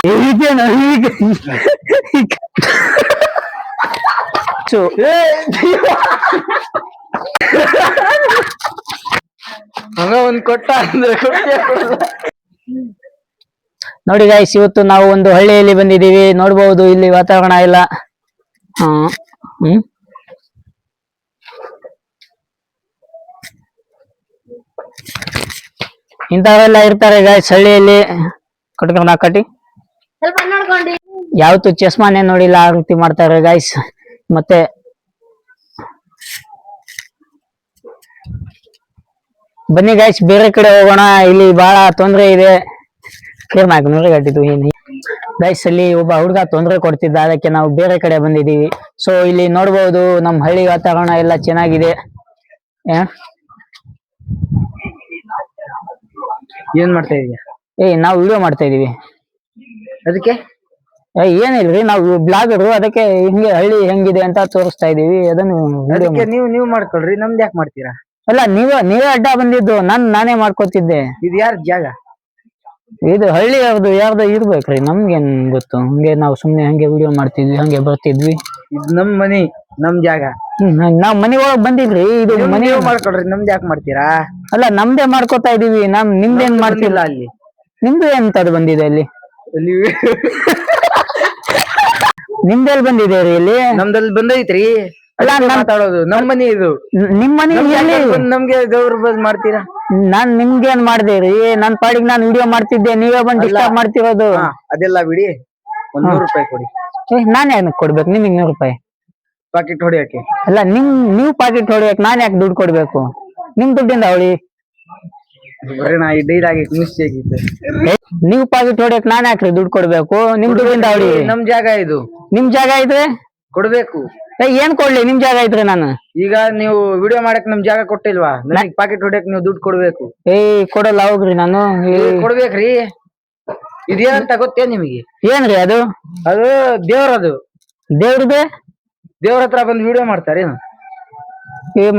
ಹೀಗೇನು ಹೀಗೆ ಹಂಗ ಒಂದ್ ಕೊಟ್ಟ ಅಂದ್ರೆ ನೋಡಿ ಗಾಯ್ಸ್, ಇವತ್ತು ನಾವು ಒಂದು ಹಳ್ಳಿಯಲ್ಲಿ ಬಂದಿದ್ದೀವಿ. ನೋಡ್ಬಹುದು ಇಲ್ಲಿ ವಾತಾವರಣ ಎಲ್ಲ. ಇಂಥವೆಲ್ಲ ಇರ್ತಾರೆ ಗಾಯ್ಸ್ ಹಳ್ಳಿಯಲ್ಲಿ. ಕಟ್ಟಿ ಯಾವತ್ತು ಚಸ್ಮಾನೆ ನೋಡಿಲ್ಲ ಆ ರೀತಿ ಮಾಡ್ತಾರೆ ಗಾಯ್ಸ್. ಮತ್ತೆ ಬನ್ನಿ ಗಾಯ್ಸ್, ಬೇರೆ ಕಡೆ ಹೋಗೋಣ. ಇಲ್ಲಿ ಬಹಳ ತೊಂದ್ರೆ ಇದೆ. ಗೈಸ್, ಅಲ್ಲಿ ಒಬ್ಬ ಹುಡುಗ ತೊಂದರೆ ಕೊಡ್ತಿದ್ದ, ಅದಕ್ಕೆ ನಾವು ಬೇರೆ ಕಡೆ ಬಂದಿದ್ದೀವಿ. ಸೊ ಇಲ್ಲಿ ನೋಡ್ಬಹುದು ನಮ್ ಹಳ್ಳಿ ವಾತಾವರಣ ಎಲ್ಲ ಚೆನ್ನಾಗಿದೆ. ಏನ್ ಮಾಡ್ತಾ ಇದೀಯ? ನಾವು ವಿಡಿಯೋ ಮಾಡ್ತಾ ಇದೀವಿ. ಅದಕ್ಕೆ ಏನಿಲ್ರಿ, ನಾವು ಬ್ಲಾಗರು, ಅದಕ್ಕೆ ಹಿಂಗೆ ಹಳ್ಳಿ ಹೆಂಗಿದೆ ಅಂತ ತೋರಿಸ್ತಾ ಇದೀವಿ. ಅದನ್ನು ನೀವು ಮಾಡ್ಕೊಳ್ರಿ, ನಮ್ದು ಯಾಕೆ ಮಾಡ್ತೀರಾ? ಅಲ್ಲ, ನೀವೇ ಅಡ್ಡ ಬಂದಿದ್ದು, ನಾನೇ ಮಾಡ್ಕೊತಿದ್ದೆ. ಇದು ಯಾರ ಜಾಗ? ಇದು ಹಳ್ಳಿ ಯಾರ್ದು ಇರ್ಬೇಕ್ರಿ, ನಮ್ಗೇನ್ ಗೊತ್ತು. ಹಂಗೆ ನಾವು ಸುಮ್ನೆ ಹಂಗೆ ವಿಡಿಯೋ ಮಾಡ್ತಿದ್ವಿ, ಹಂಗೆ ಬರ್ತಿದ್ವಿ. ಇದು ನಮ್ ಮನಿ, ನಮ್ ಜಾಗ. ನಾವ್ ಮನಿ ಒಳಗ್ ಬಂದಿಲ್ರಿ. ಇದು ಮನಿ ಮಾಡ್ಕೊಳ್ರಿ, ನಮ್ದು ಯಾಕೆ ಮಾಡ್ತೀರಾ? ಅಲ್ಲ, ನಮ್ದೇ ಮಾಡ್ಕೊತಾ ಇದೀವಿ. ನಿಮ್ದೇನ್ ಮಾಡ್ತಿಲ್ಲ. ಅಲ್ಲಿ ನಿಮ್ದು ಎಂತದ್ ಬಂದಿದೆ ಅಲ್ಲಿ? ನಿಮ್ದೆಲ್ಲಿ ಬಂದಿದೆ ರೀ ಇಲ್ಲಿ? ನಮ್ದಲ್ಲಿ ಬಂದೈತ್ರಿ. ಅಲ್ಲ, ಮಾತಾಡೋದು ನಮ್ ಮನಿ, ಇದು ನಿಮ್ ಮನಿ. ನಮ್ಗೆ ಗೌರ್ ಮಾಡ್ತೀರಾ? ನಾನ್ ನಿಮ್ಗೇನ್ ಮಾಡ್ದೆ ರೀ? ನನ್ ಪಾಡಿಗೆ ನಾನ್ ವಿಡಿಯೋ ಮಾಡ್ತಿದ್ದೆ, ನೀವೇ ಬಂದ್ ಡಿಸ್ಟರ್ಬ್ ಮಾಡ್ತಿರೋದು. ಅದೆಲ್ಲ ಬಿಡಿ, ಒಂದ್ 100 ರೂಪಾಯಿ ಕೊಡಿ. ನಾನ್ ಯಾಕೆ ಕೊಡ್ಬೇಕು ನಿಮಗೆ 100 ರೂಪಾಯಿ? ಪಾಕೆಟ್ ಹೊಡಿಯಕ್ಕೆ? ಅಲ್ಲ, ನೀವ್ ಪಾಕೆಟ್ ಹೊಡಿಯಕ್ ನಾನ್ ಯಾಕೆ ದುಡ್ಡು ಕೊಡ್ಬೇಕು? ನಿಮ್ ದುಡ್ಡಿಂದ ಹೊಡಿ. ನೀವ್ ಪಾಕೆಟ್ ಹೊಡಿಯಕ್ ನಾನ್ ಯಾಕ್ರಿ ದುಡ್ಡು ಕೊಡ್ಬೇಕು? ನಿಮ್ ದುಡ್ಡಿಂದ ಹೊಡಿ. ನಮ್ ಜಾಗ ಇದು. ನಿಮ್ ಜಾಗ ಇದ್ರೆ ಕೊಡ್ಬೇಕು. ಏನ್ ಕೊಡ್ಲಿ? ನಿಮ್ ಜಾಗ ಇದ್ರೆ ನಾನು. ಈಗ ನೀವು ವಿಡಿಯೋ ಮಾಡಕ್ ನಮ್ ಜಾಗ ಕೊಟ್ಟಿಲ್ವಾ? ನನಗ್ ಪಾಕೆಟ್ ಹೊಡಿಯಕ್ ನೀವು ದುಡ್ಡು ಕೊಡ್ಬೇಕು. ಕೊಡಲ್ಲ, ಹೋಗ್ರಿ. ನಾನು ಕೊಡ್ಬೇಕ್ರಿ. ಇದೇನಂತ ಗೊತ್ತೇ ನಿಮಗೆ? ಏನ್ರಿ ಅದು? ಅದು ದೇವ್ರದು. ದೇವ್ರದೇ? ದೇವ್ರ ಹತ್ರ ಬಂದು ವಿಡಿಯೋ ಮಾಡ್ತಾರೆ.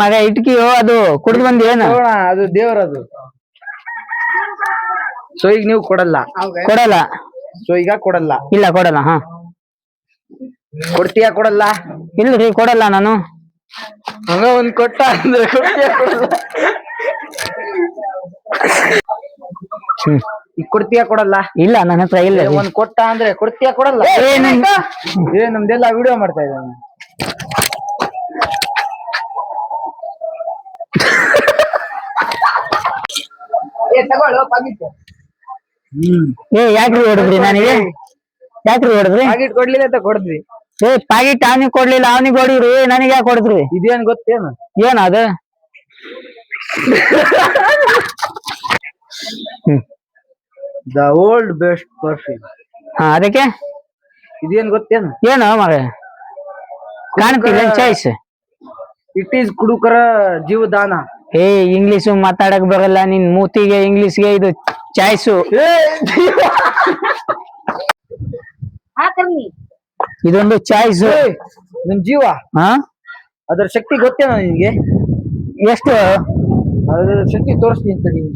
ಮಗ ಇಟ್ಕಿಯೋ, ಅದು ಕುಡ್ದು ಬಂದಿ ಏನು? ಅದು ದೇವ್ರದು. ಸೊ ಈಗ ನೀವು ಕೊಡಲ್ಲ? ಸೊ ಈಗ ಕೊಡಲ್ಲ? ಇಲ್ಲ, ಕೊಡಲ್ಲ. ಕೊಡ್ತೀಯಾ? ಕೊಡಲ್ಲ? ಇಲ್ರಿ, ಕೊಡಲ್ಲ ನಾನು. ಹಂಗ ಒಂದ್ ಕೊಟ್ಟ ಅಂದ್ರೆ ಕೊಡ್ತೀಯಾ? ಕೊಡಲ್ಲ? ಈಗ ಕೊಡ್ತೀಯಾ? ಕೊಡಲ್ಲ? ಇಲ್ಲ, ನನ್ನ ಹತ್ರ ಇಲ್ಲ. ಒಂದ್ ಕೊಟ್ಟ ಅಂದ್ರೆ ಕೊಡ್ತೀಯಾ? ಕೊಡಲ್ಲ? ನಮ್ದೆಲ್ಲ ವಿಡಿಯೋ ಮಾಡ್ತಾ ಇದ್ದಾನೆ. ಯಾಕ್ರಿ ಹೊಡೆದ್ರಿ ನನಗೆ? ಯಾಕ್ರಿ ಹೊಡೆದ್ರಿ? ಪಾಕೆಟ್ ಕೊಡ್ಲಿಲ್ಲ ಅಂತ ಕೊಡಿದ್ರಿ. ಪಾಕೆಟ್ ಅವನಿಗೆ ಕೊಡ್ಲಿಲ್ಲ, ಅವನಿಗೆ ಹೊಡಿದ್ರಿ, ನನಗೆ ಯಾಕೆ ಹೊಡೆದ್ರಿ? ಇದೇನ್ ಗೊತ್ತೇನು? ಏನ್ ಅದು? The old best perfume. ಅದಕ್ಕೆ ಇದೇನ್ ಗೊತ್ತೇನು? ಏನು ಮಗ ಕಾಣ್ತಿಲ್ಲ ಚಾಯ್ಸ್? ಇಟ್ ಈಸ್ ಕುಡುಕರ ಜೀವದಾನ. ಇಂಗ್ಲಿಷ್ ಮಾತಾಡಕ್ ಬರಲ್ಲ ನಿನ್ ಮೂತಿಗೆ. ಇಂಗ್ಲಿಷ್ಗೆ ಇದು ಚಾಯ್ಸು. ಇದೊಂದು ಚಾಯ್ಸ್. ನಿನ್ ಜೀವ, ಅದರ ಶಕ್ತಿ ಗೊತ್ತೇನೋ ನಿನ್ಗೆ? ಎಷ್ಟು? ಅದರ ಶಕ್ತಿ ತೋರಿಸ್ತೀನಿ ಅಂತ ನೀವು.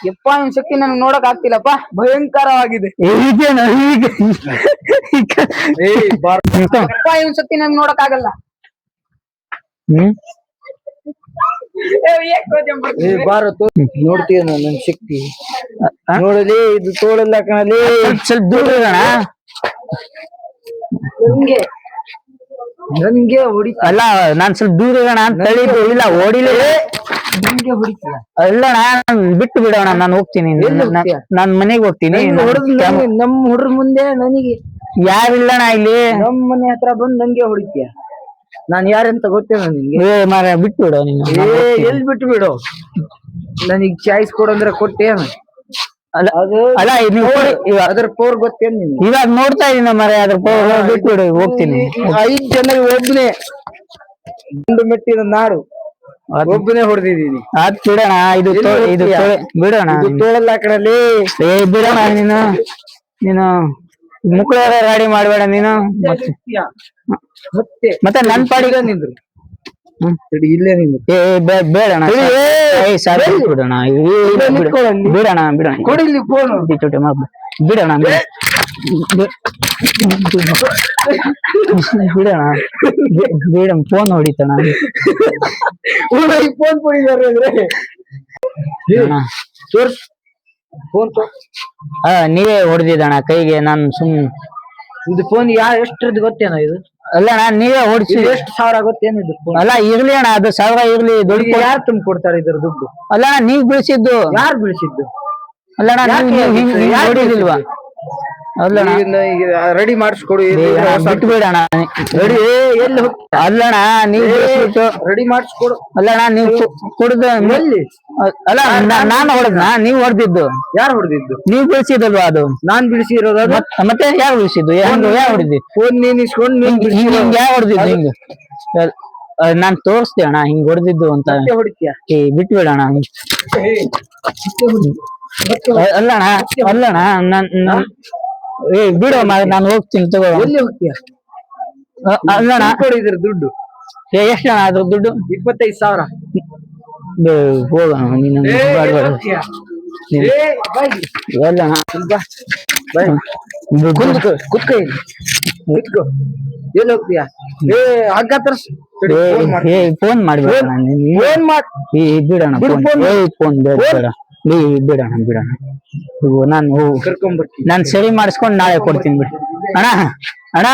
ಯಪ್ಪ, ನಿನ್ ಶಕ್ತಿ ನನಗೆ ನೋಡಕ್ ಆಗ್ತಿಲ್ಲಪ್ಪ, ಭಯಂಕರವಾಗಿದೆ. ಯಪ್ಪ, ಇವನ್ ಶಕ್ತಿ ನನಗೆ ನೋಡಕ್ ಆಗಲ್ಲ. ನೋಡ್ತೀಯ ನನ್ ಶಕ್ತಿ? ನೋಡಲಿ, ಇದು ತೋಳಲ್ಲ ಕಣಲಿ. ಸ್ವಲ್ಪ ದೂರ ಇರೋಣ. ನನ್ಗೆ ಹೊಡಿತ ಅಲ್ಲ, ನಾನ್ ಸ್ವಲ್ಪ ದೂರ ಇರೋಣ ಅಂತ ಹೇಳಿದ್ದು. ಇಲ್ಲ, ಓಡಿಲ್ಲ. ನಿಮ್ಗೆ ಹೊಡಿತೀಯ? ಅಲ್ಲಣ್ಣ, ಬಿಟ್ಟು ಬಿಡೋಣ, ನಾನು ಹೋಗ್ತೀನಿ. ನಾನ್ ಮನೆಗೆ ಹೋಗ್ತೀನಿ. ನಮ್ ಹುಡ್ರ ಮುಂದೆ ನನಗೆ ಯಾರಿಲ್ಲಣ್ಣ ಇಲ್ಲಿ. ನಮ್ ಮನೆ ಹತ್ರ ಬಂದ್ ನಂಗೆ ಹೊಡಿತೀಯ? ನಾನ್ ಯಾರಂತ ಗೊತ್ತೇನ ನಿನ್ಗೆ? ಬಿಟ್ಟು ಬಿಡೋ ನೀನು. ಎಲ್ಲಿ ಬಿಟ್ಟು ಬಿಡು? ನನಗ್ ಚಾಯ್ಸ್ ಕೊಡಂದ್ರೆ ಕೊಟ್ಟೇನು? ಅಲ್ಲ, ಅದ್ರ ಪವರ್ ಗೊತ್ತೇನ್ ನಿನ್ಗೆ? ಇವಾಗ ನೋಡ್ತಾ ಇದೀನಿ ಮರ, ಅದ್ರ ಪವರ್. ಬಿಟ್ಟು ಬಿಡು, ಹೋಗ್ತೀನಿ. 5 ಜನ ಒಬ್ಬನೇ ಗಂಡು ಮೆಟ್ಟಿನ ನಾಡು, ಒಬ್ಬನೇ ಹೊಡೆದಿದ್ದೀನಿ. ಅದ್ ಬಿಡೋಣ. ಇದು ಬಿಡೋಣ. ತೋಳಲ್ಲ ಕಣಲ್ಲಿ. ಬಿಡೋಣ ನೀನು. ನೀನು ಮುಕ್ಕಳ ಗಾಡಿ ಮಾಡ್ಬೇಡ ನೀನು ಮತ್ತೆ ಮತ್ತೆ ಮತ್ತೆ ನನ್ ಪಾಡಿಗೆ ನಿಂದ್ರು ಹ್ಮ್. ಇಲ್ಲೇ ನಿಂದ್ರು ಬೇಡಣ ಸರ್ ಬಿಡೋಣ ಬಿಡೋಣ ಬಿಡೋಣ ಕೊಡಿ ಇಲ್ಲಿ ಫೋನ್ ಚೋಟೆ ಬಿಡೋಣ ಬಿಡೋಣ ಬಿಡ ಫೋನ್ ಹೊಡಿತಣ ಫೋನ್ ಕೊಡಿದಾರೆ ಅಂದ್ರೆ ತೋರ್ಸ್ ಫೋನ್ ನೀವೇ ಹೊಡೆದಿದ್ದಣ ಕೈಗೆ ನಾನು ಇದು ಫೋನ್ ಎಷ್ಟ್ರದ್ದು ಗೊತ್ತೇನ ಇದು ಅಲ್ಲಣ್ಣ ನೀವೇ ಹೊಡ್ಸಿ ಎಷ್ಟು ಸಾವಿರ ಗೊತ್ತೇನು ಇದು ಫೋನ್ ಅಲ್ಲ ಇರ್ಲಿ ಅಣ್ಣ ಅದು ಸಾವಿರ ಇರ್ಲಿ ದುಡ್ಡು ಯಾರು ತುಂಬ ಕೊಡ್ತಾರೆ ಇದ್ರ ದುಡ್ಡು ಅಲ್ಲಣ್ಣ ನೀವ್ ಬೀಳ್ಸಿದ್ದು ಯಾರು ಬೀಳ್ಸಿದ್ದು ಅಲ್ಲಣ್ಣ ಹಿಂಗ್ ಹೊಡಿಲಿಲ್ವಾ ಅಲ್ಲಣ್ಣ ರೆಡಿ ಮಾಡಿಸ್ಕೊಡು ಬಿಟ್ಬಿಡಣ ರೆಡಿ ಎಲ್ಲಿ ಅಲ್ಲಣ್ಣ ನೀವ್ ಬೀಳ್ಸ್ಬಿಟ್ಟು ರೆಡಿ ಮಾಡಿಸ್ಕೊಡು ಅಲ್ಲಣ್ಣ ನೀವ್ ಕುಡ್ದ ಎಲ್ಲಿ ಅಲ್ಲ ನಾನು ಹೊಡೆದ್ನ ನೀವ್ ಹೊಡೆದಿದ್ದು ಯಾರು ಹೊಡೆದಿದ್ದು ನೀವ್ ಬೀಳ್ಸಿದಲ್ವಾ ಅದು ನಾನ್ ಬಿಡಿಸಿರೋದು ಅದು ಮತ್ತೆ ಯಾರು ಬೀಳ್ಸಿದ್ದು ಯಾರು ಹೊಡೆದಿ ಫೋನ್ ನೀನ್ ಇಸ್ಕೊಂಡು ಹಿಂಗ್ ಯಾರು ಹೊಡೆದಿದ್ದು ಹಿಂಗ್ ನಾನ್ ತೋರಿಸ್ದೆ ಅಣ್ಣ ಹಿಂಗ್ ಹೊಡೆದಿದ್ದು ಅಂತ ಹೊಡಿತೀಯ ಬಿಟ್ಬಿಡಣ ಅಲ್ಲಣ್ಣ ಅಲ್ಲಣ್ಣ ಬಿಡು ನಾನು ಹೋಗ್ತೀನಿ ತಗೋ ಎಲ್ಲಿ ಹೋಗ್ತೀಯ ಅಲ್ಲಣ್ಣ ಕೊಡಿದ್ರ ದುಡ್ಡು ಎಷ್ಟಣ್ಣ ಅದ್ರ ದುಡ್ಡು 25,000 ಹೋಗೋಣ ನೀನು ಎಲ್ಲಣ್ಣ ಕುತ್ಕೋ ಎಲ್ಲಿ ಹೋಗ್ತೀಯ ಹಗ್ಗ ತರ್ಸ್ ಫೋನ್ ಮಾಡ್ಬೇಡ ಫೋನ್ ಮಾಡ್ ಬಿಡೋಣ ಫೋನ್ ಬೇಡ ಬಿಡೋಣ ಬಿಡೋಣ ನಾನು ಕರ್ಕೊಂಡ್ಬರ್ತೀನಿ ನಾನ್ ಸರಿ ಮಾಡಿಸ್ಕೊಂಡು ನಾಳೆ ಕೊಡ್ತೀನಿ ಬಿಡಿ ಅಣ್ಣ ಅಣ್ಣ